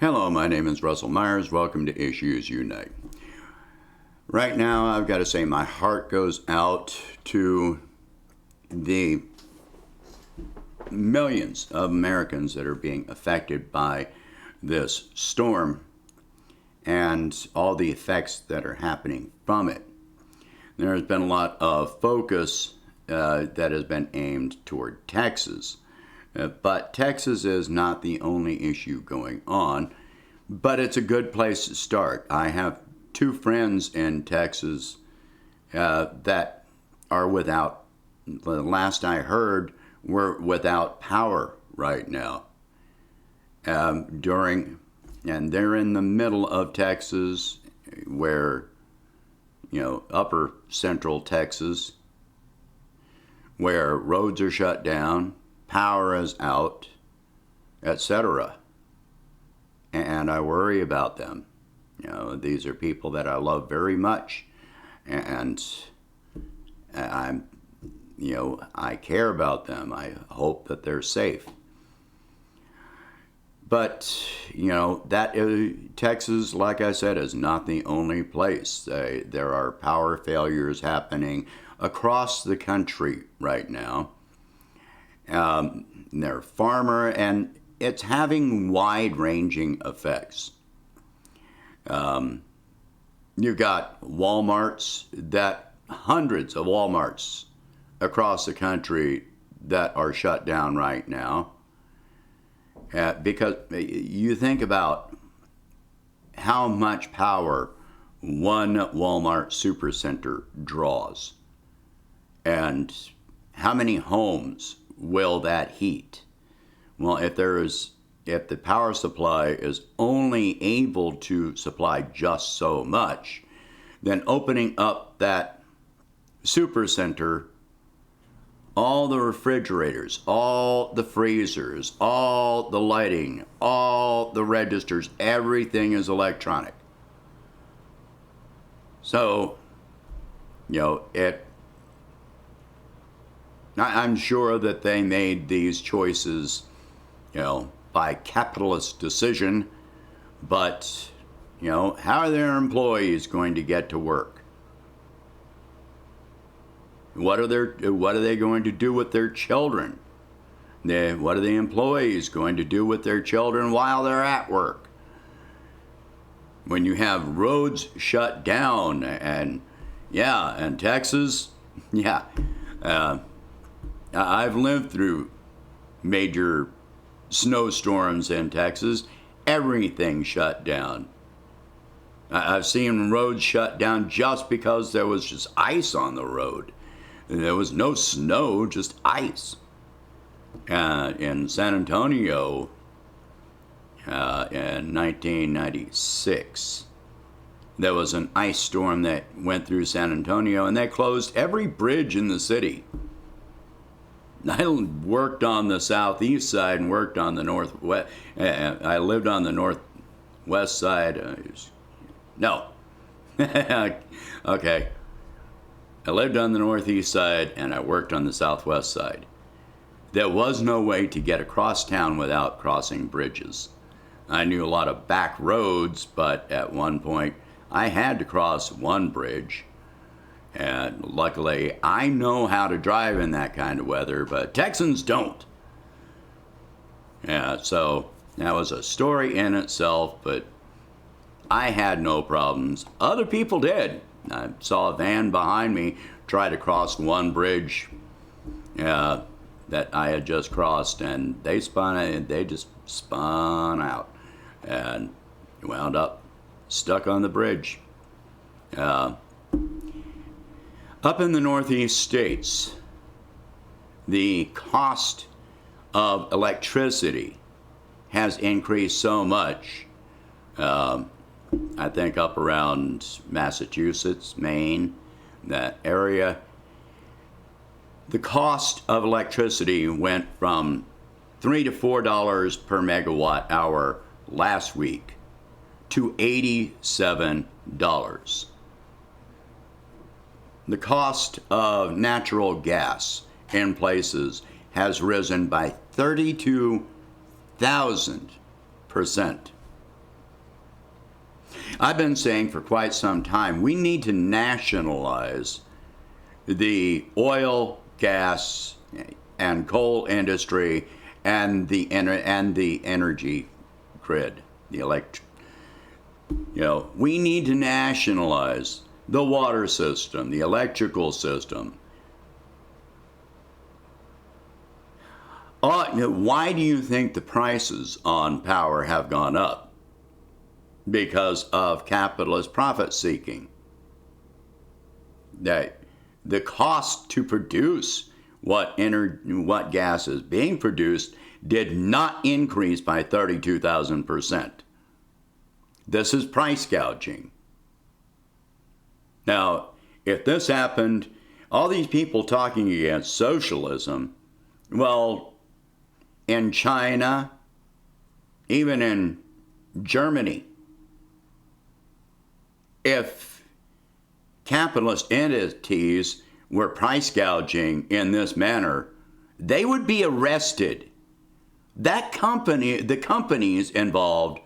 Hello, my name is Russell Myers. Welcome to Issues Unite. Right now, I've got to say my heart goes out to the millions of Americans that are being affected by this storm and all the effects that are happening from it. There has been a lot of focus that has been aimed toward Texas. But Texas is not the only issue going on, but it's a good place to start. I have two friends in Texas that are without, the last I heard, were without power right now. And they're in the middle of Texas, where, upper central Texas, where roads are shut down, power is out, etc. And I worry about them. These are people that I love very much, and I care about them. I hope that they're safe. But Texas, like I said, is not the only place. There are power failures happening across the country right now. They're farmer, and it's having wide-ranging effects. You've got hundreds of Walmarts across the country that are shut down right now. Because you think about how much power one Walmart supercenter draws, and how many homes will that heat? Well, if the power supply is only able to supply just so much, then opening up that supercenter, all the refrigerators, all the freezers, all the lighting, all the registers, everything is electronic. So, I'm sure that they made these choices, by capitalist decision, but, how are their employees going to get to work? What are they going to do with their children? What are the employees going to do with their children while they're at work? When you have roads shut down, and Texas, I've lived through major snowstorms in Texas. Everything shut down. I've seen roads shut down just because there was just ice on the road. There was no snow, just ice. In San Antonio, in 1996, there was an ice storm that went through San Antonio, and they closed every bridge in the city. I worked on the southeast side and worked on the northwest. I lived on the northwest side. Okay. I lived on the northeast side and I worked on the southwest side. There was no way to get across town without crossing bridges. I knew a lot of back roads, but at one point I had to cross one bridge. And luckily, I know how to drive in that kind of weather, but Texans don't. So that was a story in itself, but I had no problems. Other people did. I saw a van behind me try to cross one bridge that I had just crossed, and they just spun out and wound up stuck on the bridge. Up in the Northeast states, the cost of electricity has increased so much. I think up around Massachusetts, Maine, that area, the cost of electricity went from $3 to $4 per megawatt hour last week to $87. The cost of natural gas in places has risen by 32,000%. I've been saying for quite some time, we need to nationalize the oil, gas, and coal industry and the energy grid, we need to nationalize the water system, the electrical system. Why do you think the prices on power have gone up? Because of capitalist profit seeking. That the cost to produce what gas is being produced did not increase by 32,000%. This is price gouging. Now, if this happened, all these people talking against socialism, well, in China, even in Germany, if capitalist entities were price gouging in this manner, they would be arrested. The companies involved,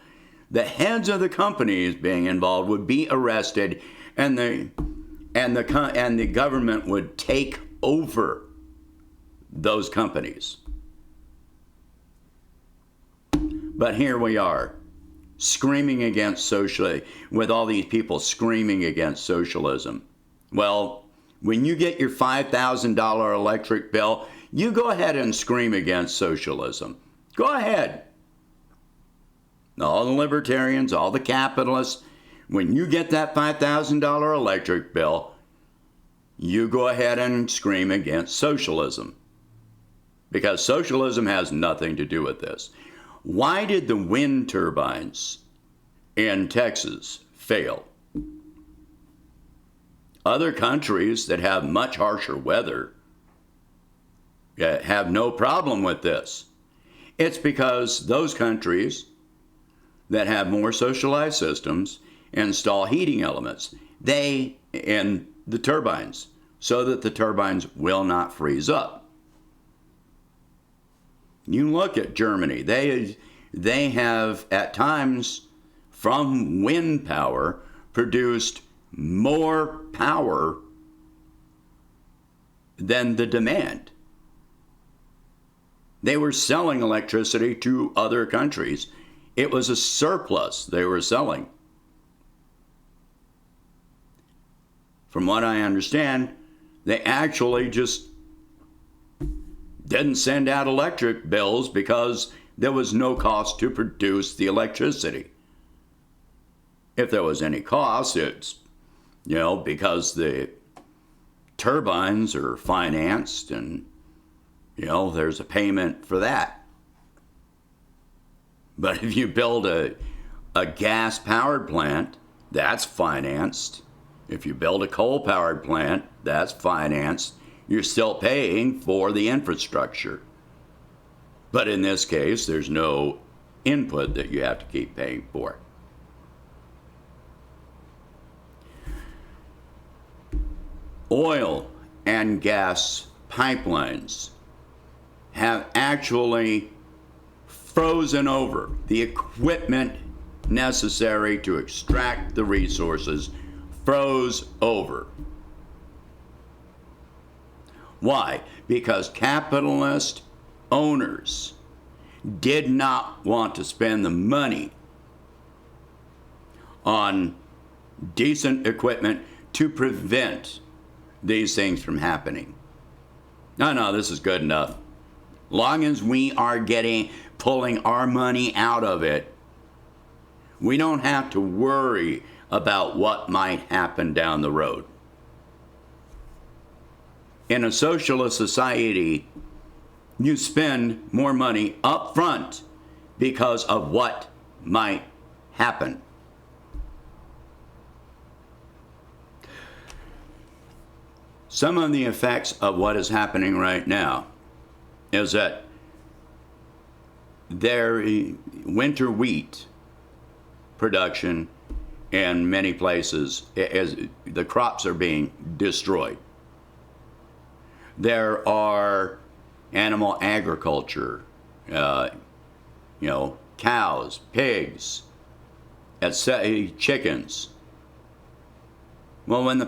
the heads of the companies being involved would be arrested, and the government would take over those companies. But here we are, screaming against socialism, with all these people screaming against socialism. Well, when you get your $5,000 electric bill, you go ahead and scream against socialism. Go ahead. All the libertarians, all the capitalists, when you get that $5,000 electric bill, you go ahead and scream against socialism. Because socialism has nothing to do with this. Why did the wind turbines in Texas fail? Other countries that have much harsher weather have no problem with this. It's because those countries that have more socialized systems install heating elements in the turbines so that the turbines will not freeze up. You look at Germany, they have at times from wind power produced more power than the demand. They were selling electricity to other countries. It was a surplus they were selling. From what I understand, they actually just didn't send out electric bills because there was no cost to produce the electricity. If there was any cost, it's, because the turbines are financed and, there's a payment for that. But if you build a gas-powered plant, that's financed. If you build a coal-powered plant, that's financed. You're still paying for the infrastructure. But in this case, there's no input that you have to keep paying for. Oil and gas pipelines have actually frozen over. The equipment necessary to extract the resources froze over. Why? Because capitalist owners did not want to spend the money on decent equipment to prevent these things from happening. No, this is good enough. Long as we are pulling our money out of it, we don't have to worry about what might happen down the road. In a socialist society, you spend more money up front because of what might happen. Some of the effects of what is happening right now is that their winter wheat production in many places, the crops are being destroyed. There are animal agriculture, cows, pigs, at say chickens. Well, when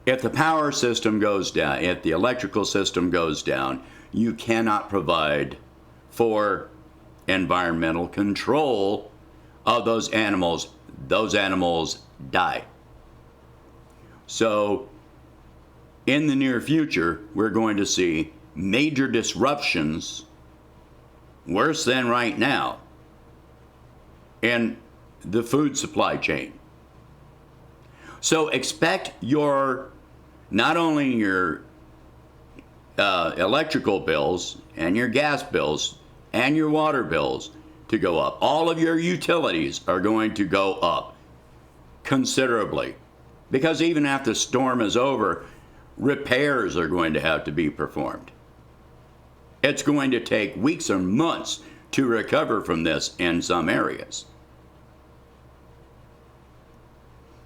if the power system goes down, if the electrical system goes down, you cannot provide for environmental control of those animals. Those animals die. So in the near future, we're going to see major disruptions, worse than right now, in the food supply chain. So expect not only your electrical bills and your gas bills and your water bills to go up. All of your utilities are going to go up considerably, because even after the storm is over, repairs are going to have to be performed. It's going to take weeks or months to recover from this in some areas.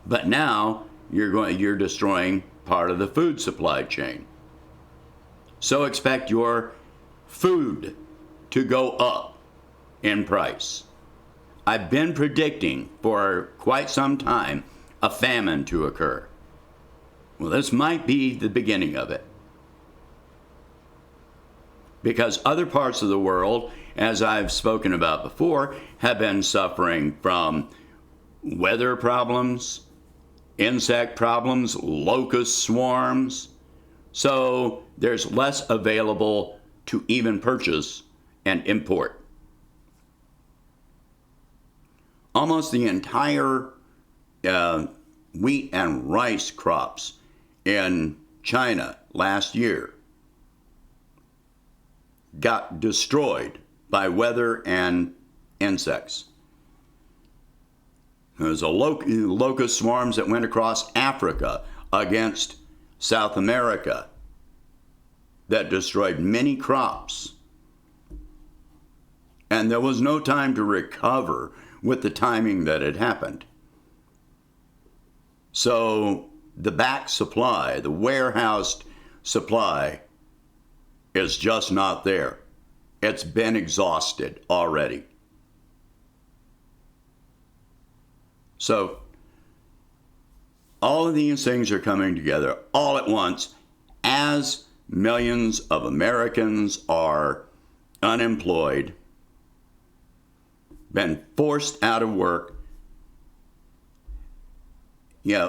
But now you're destroying part of the food supply chain. So expect your food to go up in price. I've been predicting for quite some time a famine to occur. Well, this might be the beginning of it. Because other parts of the world, as I've spoken about before, have been suffering from weather problems, insect problems, locust swarms. So there's less available to even purchase and import. Almost the entire wheat and rice crops in China last year got destroyed by weather and insects. There's locust swarms that went across Africa against South America that destroyed many crops. And there was no time to recover with the timing that it happened. So the back supply, the warehoused supply, is just not there. It's been exhausted already. So all of these things are coming together all at once as millions of Americans are unemployed, been forced out of work.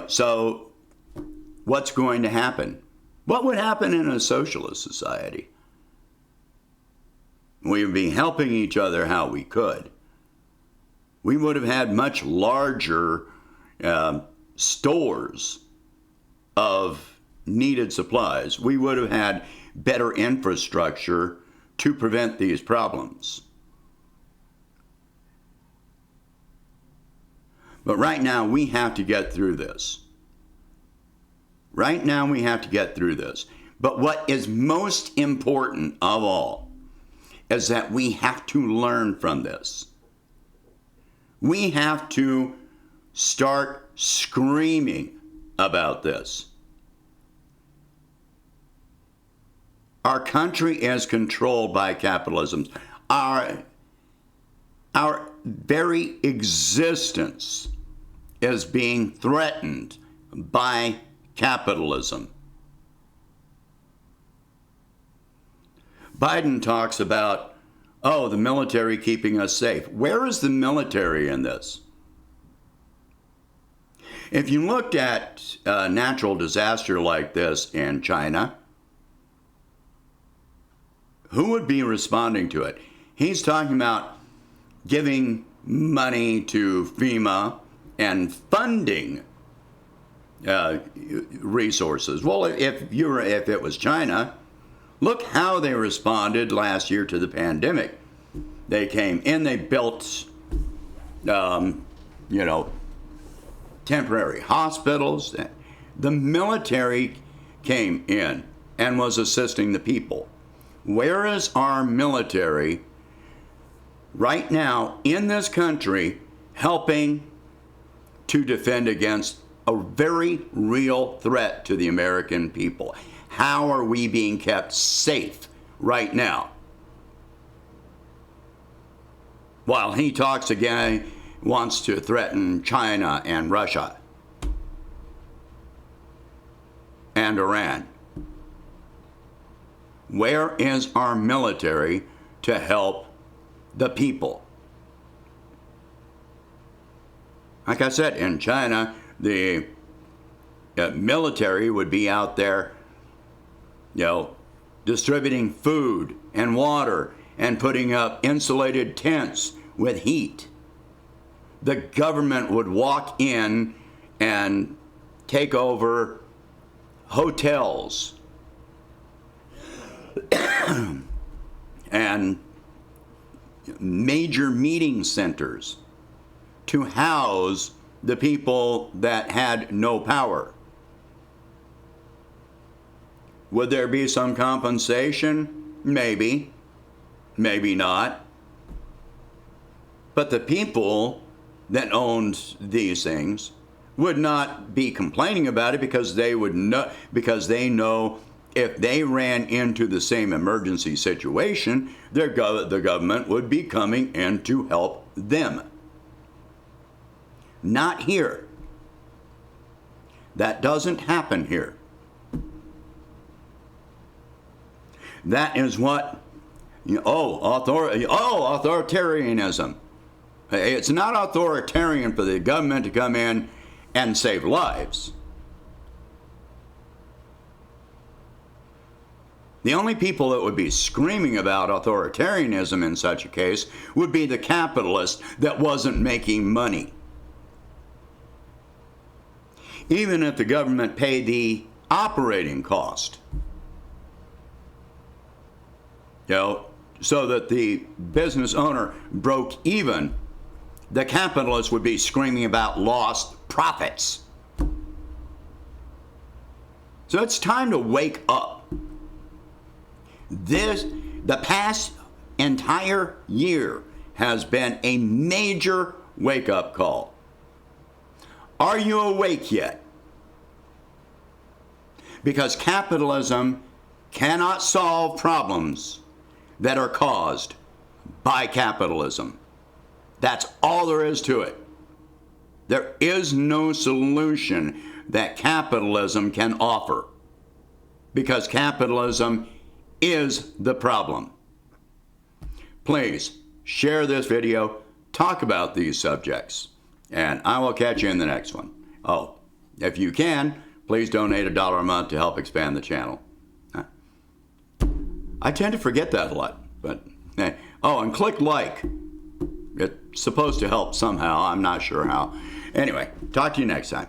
So what's going to happen? What would happen in a socialist society? We would be helping each other how we could. We would have had much larger stores of needed supplies. We would have had better infrastructure to prevent these problems. But right now, we have to get through this. Right now, we have to get through this. But what is most important of all is that we have to learn from this. We have to start screaming about this. Our country is controlled by capitalism. Our very existence is being threatened by capitalism. Biden talks about, the military keeping us safe. Where is the military in this? If you looked at a natural disaster like this in China, who would be responding to it? He's talking about giving money to FEMA and funding resources. Well, if it was China, look how they responded last year to the pandemic. They came in, they built, temporary hospitals. The military came in and was assisting the people. Where is our military right now in this country helping to defend against a very real threat to the American people? How are we being kept safe right now? while he talks again, wants to threaten China and Russia and Iran. Where is our military to help the people? Like I said, in China, the military would be out there, distributing food and water and putting up insulated tents with heat. The government would walk in and take over hotels and major meeting centers to house the people that had no power. Would there be some compensation? Maybe. Maybe not. But the people that owned these things would not be complaining about it because they know if they ran into the same emergency situation, the government would be coming in to help them. Not here. That doesn't happen here. That is what, authoritarianism. It's not authoritarian for the government to come in and save lives. The only people that would be screaming about authoritarianism in such a case would be the capitalist that wasn't making money. Even if the government paid the operating cost, so that the business owner broke even, the capitalist would be screaming about lost profits. So it's time to wake up. The past entire year has been a major wake-up call. Are you awake yet? Because capitalism cannot solve problems that are caused by capitalism. That's all there is to it. There is no solution that capitalism can offer, because capitalism is the problem. Please share this video, talk about these subjects, and I will catch you in the next one. Oh, if you can, please donate $1 a month to help expand the channel. I tend to forget that a lot, but hey. Oh, and click like. It's supposed to help somehow. I'm not sure how. Anyway, talk to you next time.